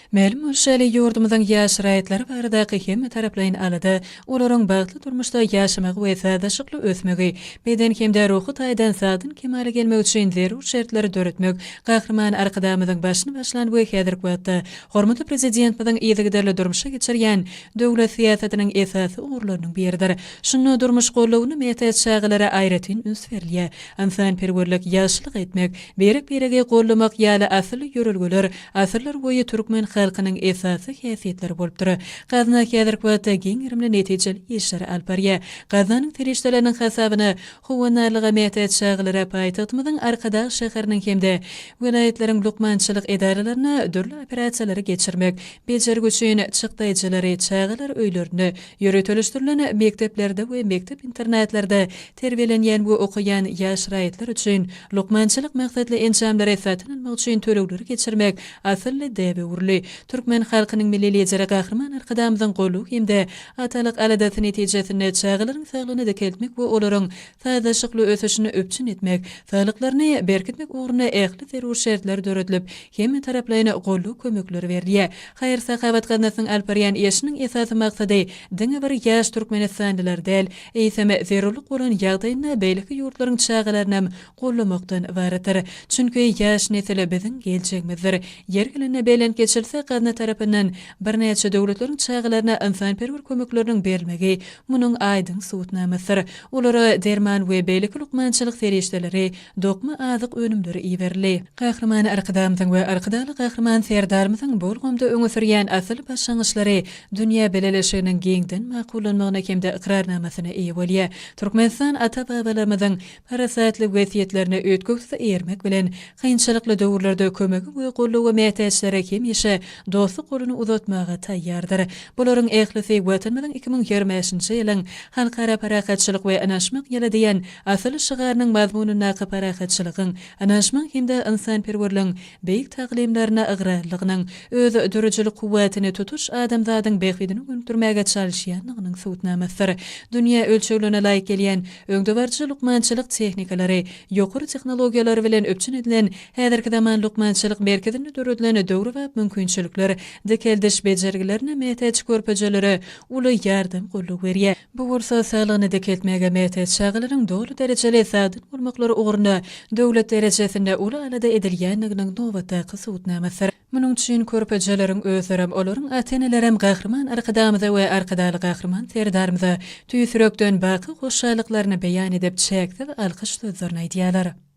Məlim ölçäli ýurdumyzyň ýaşraýatlary baradaky hemme taraplaryň alada, olaryň bagtly durmuşda ýaşamagy we sadaşykly ösmegi, beden hemde ruhy taýdan sadyn kemale gelmek üçin zerur şertleri döretmek, gahrman arkadamyzyň başyny başlan we häzirki wagtda hormatly prezidentimiziň ýygyderli durmuşa geçirýän döwlet siýasatiniň esasy uğurlarynyň biridir. Şunu durmuş gollawyny metat şagylara aýratyn üns berilýär. Ansan perwerlik ýaşlyk etmek, berek-berege gollamak ýaly asyly ýörelgeler, asyrlar boýy türkmen halkynyň esasy häsiýetleri bolupdyr. Gazna häzirki wagtda giňirimli netijeli işler alp barýar. Gazanyň terişleriniň hasabyny howanarlyga metat şagylara paýtagtymyzyň arkadaş şäheriniň hemde welaýetleriň lukmançylyk edaralaryna dörli operasiýalary geçirmek, bejergi üçin çykdaýjylary çağalar öýlerini, ýöretilişdirilen mekteplerde we mektep internatlarda terbiýelenýän we okuyan ýaşraýatlar üçin lukmançylyk maksatly enjamlary satyn almak üçin tölegleri geçirmek asylly däbe urly. Türkmen halkynyň milli lideri gahrman arkadamyzyň golu hemde atalyk aladaty netijesinde çağalaryň saglygyny dekeltmek we olaryň sadaşykly ösüşini öpçün etmek, saglyklaryny berkitmek uğruna ähli zerur şertler döretilip, hemme taraplaryna golu kömekleri berilýär. Haýyr sakabat gaznasyň alp barýan işiniň esasy maksady diňe bir ýaş türkmenistanlylar däl, eýseme zerurlyk bolan ýagdaýyna beýleki ýurtlaryň çağalaryny gollamakdan ibaretdir. Çünki ýaş nesili biziň geljegimizdir. Ýergiline beýlen geçilse gazna tarapyndan bir näçe döwletleriň çağalaryna insanperwer kömekleriniň berilmegi munyň aýdyň suwutnamasydyr. Olara derman we beýleki lukmançylyk serişdeleri, dokma azyk önümleri iýerli. Gahrman arkadamyzyň we arkadaly gahrman serdarymyzyň bolgamda öňe sürýän asyl başlangyçlary dünýä beleleşiginiň giňden makullanmagyna hemde ikrarnamasyna eýe bolýar. Türkmenistan ata-babalarymyzyň parasatly wesiýetlerini ötküzse ermek bilen kynçylykly döwürlerde kömegi we gollawy metäçlere hemişe dostluk golunu uzatmaga taýýardyr. Bularyň ählisi watanymyzyň 2025-nji ýylyň halkara parakatçylyk we anaşmak ýaly diýen asyl şygarynyň mazmunyna parakatçylygyň, anaşmak hemde insanperwerligiň beýik taglimlerine agrarlygynyň öz dürüjülik kuwwatyny tutuş adamzadyň behwidini öňdürmäge çalışýanlygynyň suwutnamasydyr. Dünýä ölçeğlerine laýyk gelýän öňdebarçy lukmançylyk tehnikalary, ýokary tehnologiýalary bilen öpçün edilen häzirki zaman lukmançylyk merkezine döredilen döwri we mümkinçilikler, dekeldiş bejergilerine metäç körpejelere uly ýardam golluk berýär. Bu bolsa saglygyny dekeltmäge metäç şagalaryň dogry derejeli sadyn bolmaklary ugruna döwlet derejesinde uly alada edilýänliginiň nowatdaky suwutnamasydyr. Munyň üçin körpejeleriň özlerem olaryň atenelerem gahrman arkadamyza we arkadaly gahrman serdarymyza tüýsürekden baky goşşalyklaryny beýan edip çäkse we alkyş sözlerini aýdýarlar.